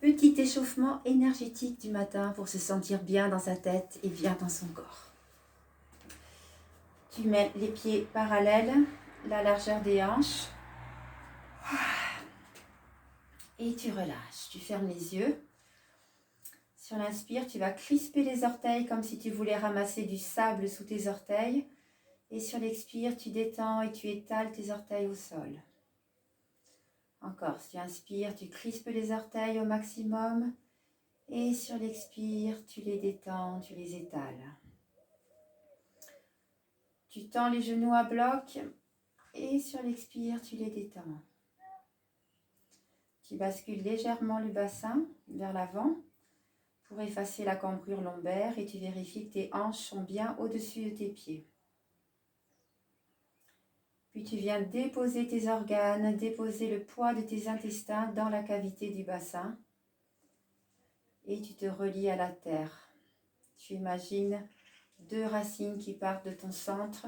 Petit échauffement énergétique du matin pour se sentir bien dans sa tête et bien dans son corps. Tu mets les pieds parallèles, la largeur des hanches. Et tu relâches, tu fermes les yeux. Sur l'inspire, tu vas crisper les orteils comme si tu voulais ramasser du sable sous tes orteils. Et sur l'expire, tu détends et tu étales tes orteils au sol. Encore, si tu inspires, tu crispes les orteils au maximum. Et sur l'expire, tu les détends, tu les étales. Tu tends les genoux à bloc. Et sur l'expire, tu les détends. Tu bascules légèrement le bassin vers l'avant pour effacer la cambrure lombaire et tu vérifies que tes hanches sont bien au-dessus de tes pieds. Puis tu viens déposer tes organes, déposer le poids de tes intestins dans la cavité du bassin et tu te relis à la terre. Tu imagines 2 racines qui partent de ton centre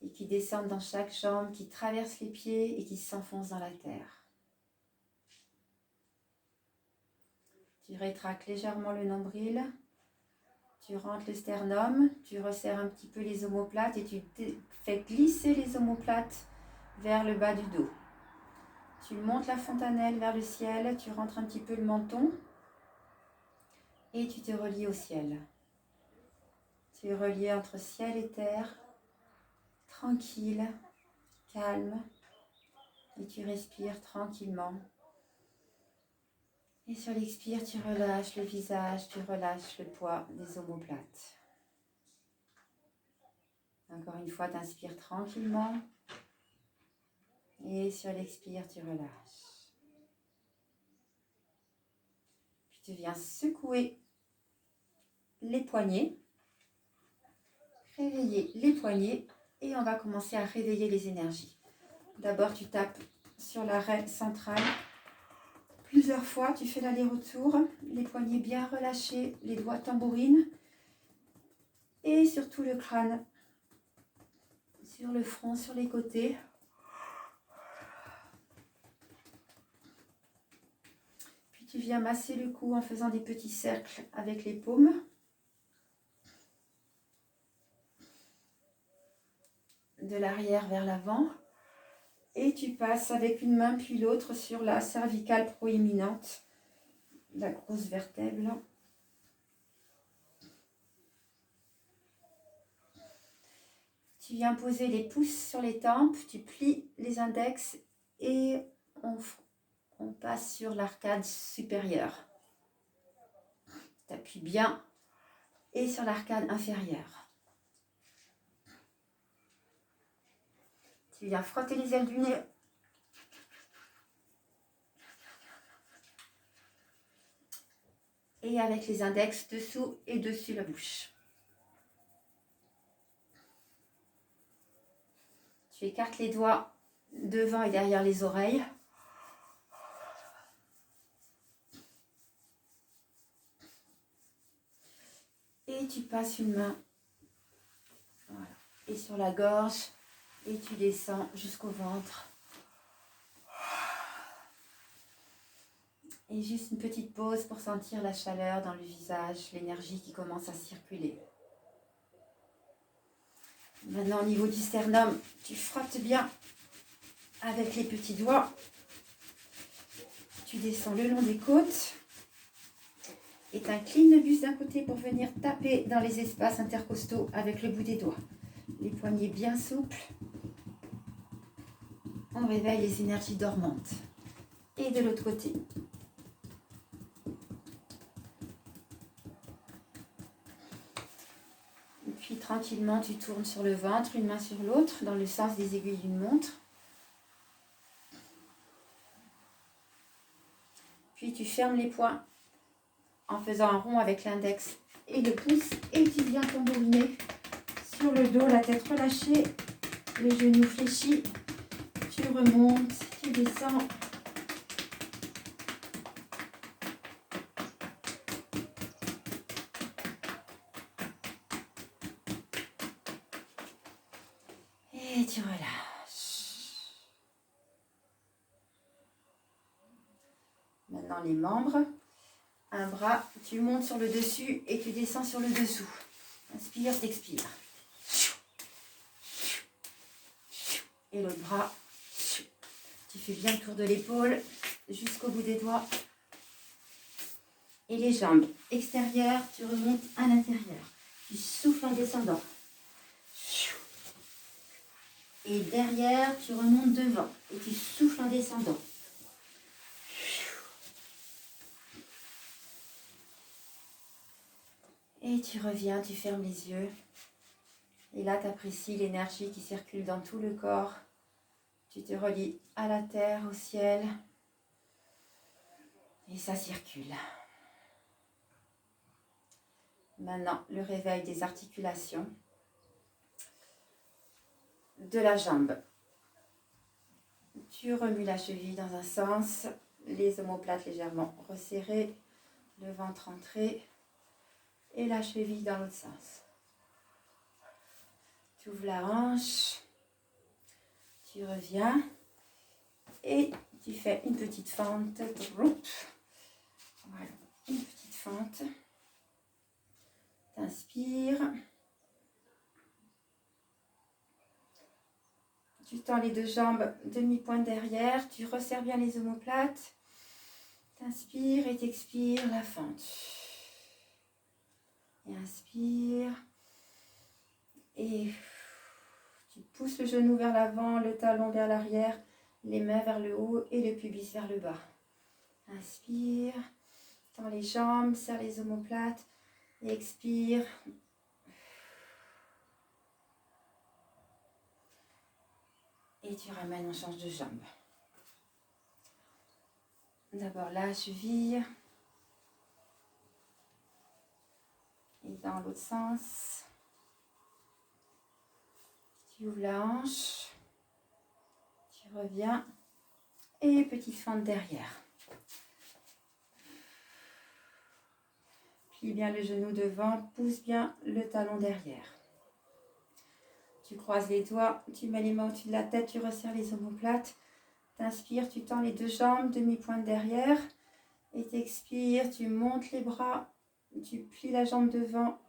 et qui descendent dans chaque jambe, qui traversent les pieds et qui s'enfoncent dans la terre. Tu rétractes légèrement le nombril, tu rentres le sternum, tu resserres un petit peu les omoplates et tu fais glisser les omoplates vers le bas du dos. Tu montes la fontanelle vers le ciel, tu rentres un petit peu le menton et tu te relis au ciel. Tu es relié entre ciel et terre, tranquille, calme, et tu respires tranquillement. Et sur l'expire, tu relâches le visage, tu relâches le poids des omoplates. Encore une fois, tu inspires tranquillement. Et sur l'expire, tu relâches. Puis tu viens secouer les poignets, réveiller les poignets et on va commencer à réveiller les énergies. D'abord, tu tapes sur l'arrêt central. Plusieurs fois, tu fais l'aller-retour, les poignets bien relâchés, les doigts tambourinent et surtout le crâne, sur le front, sur les côtés. Puis tu viens masser le cou en faisant des petits cercles avec les paumes. De l'arrière vers l'avant. Et tu passes avec une main puis l'autre sur la cervicale proéminente, la grosse vertèbre. Tu viens poser les pouces sur les tempes, tu plies les index et on passe sur l'arcade supérieure. Tu appuies bien et sur l'arcade inférieure. Tu viens frotter les ailes du nez. Et avec les index dessous et dessus la bouche. Tu écartes les doigts devant et derrière les oreilles. Et tu passes une main voilà, et sur la gorge et tu descends jusqu'au ventre. Et juste une petite pause pour sentir la chaleur dans le visage, l'énergie qui commence à circuler. Maintenant, au niveau du sternum, tu frottes bien avec les petits doigts. Tu descends le long des côtes. Et tu inclines le buste d'un côté pour venir taper dans les espaces intercostaux avec le bout des doigts. Les poignets bien souples. On réveille les énergies dormantes. Et de l'autre côté. Et puis tranquillement, tu tournes sur le ventre, une main sur l'autre, dans le sens des aiguilles d'une montre. Puis tu fermes les poings en faisant un rond avec l'index et le pouce. Et tu viens tambouriner sur le dos, la tête relâchée, les genoux fléchis. Tu remontes, tu descends. Et tu relâches. Maintenant les membres. Un bras, tu montes sur le dessus et tu descends sur le dessous. Inspire, t'expires. Et l'autre bras, tu fais bien le tour de l'épaule jusqu'au bout des doigts. Et les jambes extérieures, tu remontes à l'intérieur. Tu souffles en descendant. Et derrière, tu remontes devant. Et tu souffles en descendant. Et tu reviens, tu fermes les yeux. Et là, tu apprécies l'énergie qui circule dans tout le corps. Tu te relis à la terre, au ciel. Et ça circule. Maintenant, le réveil des articulations de la jambe. Tu remues la cheville dans un sens, les omoplates légèrement resserrées, le ventre entré et la cheville dans l'autre sens. Tu ouvres la hanche, tu reviens et tu fais une petite fente. Voilà, une petite fente. T'inspires. Tu tends les deux jambes, demi-pointe derrière. Tu resserres bien les omoplates. T'inspires et t'expires la fente. Et inspire. Et tu pousses le genou vers l'avant, le talon vers l'arrière, les mains vers le haut et le pubis vers le bas. Inspire. Tends les jambes, serre les omoplates. Et expire. Et tu ramènes, on change de jambe. D'abord la cheville. Et dans l'autre sens. Tu ouvres la hanche. Tu reviens. Et petite fente derrière. Plie bien le genou devant. Pousse bien le talon derrière. Tu croises les doigts. Tu mets les mains au-dessus de la tête. Tu resserres les omoplates. T'inspires. Tu tends les deux jambes. Demi-pointe derrière. Et t'expires. Tu montes les bras. Tu plies la jambe devant.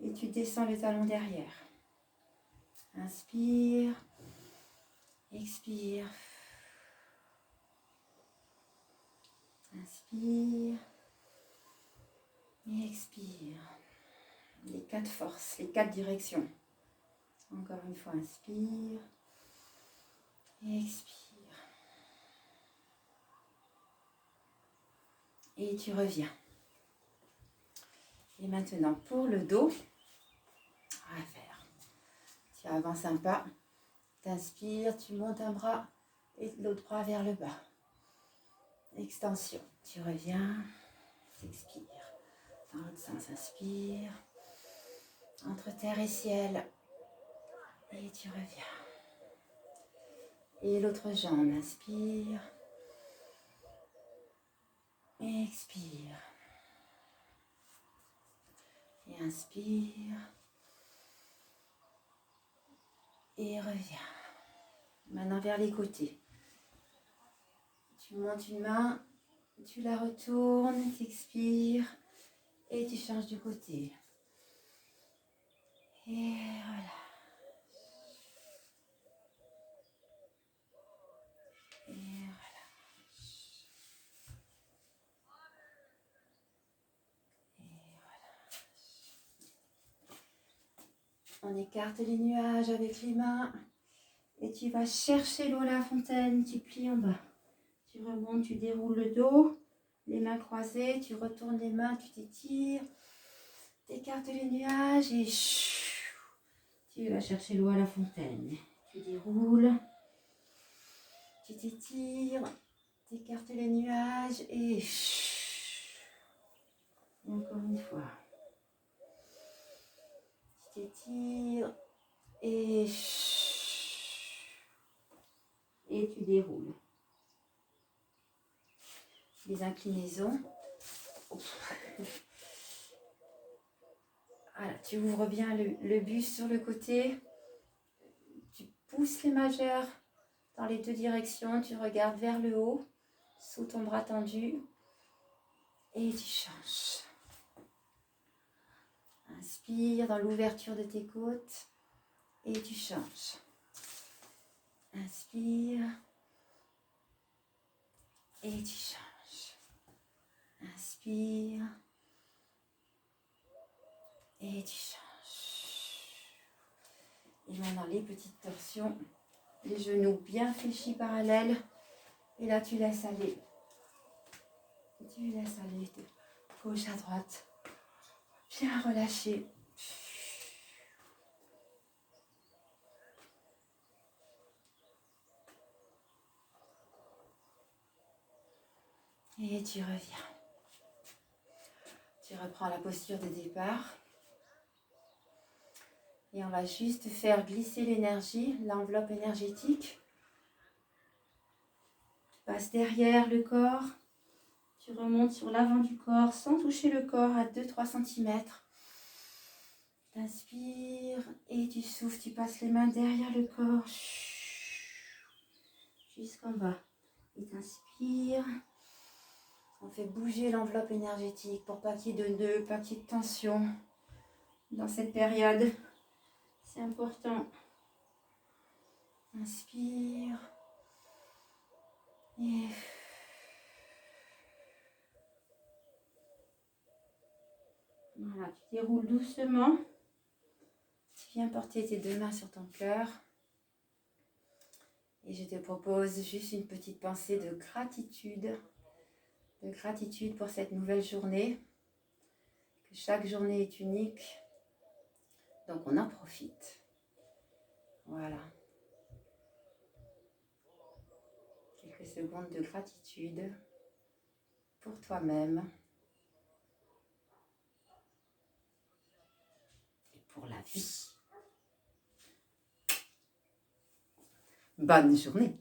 Et tu descends le talon derrière. Inspire. Expire. Inspire. Et expire. Les 4 forces, les 4 directions. Encore une fois, inspire. Et expire. Et tu reviens. Et maintenant, pour le dos, on va faire. Tu avances un pas. T'inspires, tu montes un bras et l'autre bras vers le bas. Extension. Tu reviens. T'expires. Dans l'autre sens, inspire. Entre terre et ciel. Et tu reviens. Et l'autre jambe, inspire. Et expire. Et inspire. Et reviens. Maintenant vers les côtés. Tu montes une main, tu la retournes, tu expires et tu changes de côté. Et voilà. Et voilà. Et voilà. On écarte les nuages avec les mains. Et tu vas chercher l'eau à la fontaine, tu plies en bas. Tu remontes, tu déroules le dos, les mains croisées, tu retournes les mains, tu t'étires, tu écartes les nuages et tu vas chercher l'eau à la fontaine. Tu déroules, tu t'étires, tu écartes les nuages et encore une fois. Tu t'étires et tu déroules. Les inclinaisons. Voilà, tu ouvres bien le buste sur le côté. Tu pousses les majeurs dans les deux directions. Tu regardes vers le haut, sous ton bras tendu. Et tu changes. Inspire dans l'ouverture de tes côtes. Et tu changes. Inspire. Et tu changes. Inspire. Et tu changes. Et maintenant les petites torsions. Les genoux bien fléchis parallèles. Et là tu laisses aller. Tu laisses aller de gauche à droite. Bien relâché. Et tu reviens. Tu reprends la posture de départ. Et on va juste faire glisser l'énergie, l'enveloppe énergétique. Tu passes derrière le corps. Tu remontes sur l'avant du corps sans toucher le corps à 2-3 cm. Tu inspires et tu souffles. Tu passes les mains derrière le corps. Jusqu'en bas. Et tu inspires. On fait bouger l'enveloppe énergétique pour pas qu'il y ait de nœuds, pas qu'il y ait de tension dans cette période. C'est important. Inspire. Et voilà, tu déroules doucement. Tu viens porter tes deux mains sur ton cœur. Et je te propose juste une petite pensée de gratitude. De gratitude pour cette nouvelle journée. Que chaque journée est unique. Donc on en profite. Voilà. Quelques secondes de gratitude pour toi-même et pour la vie. Bonne journée.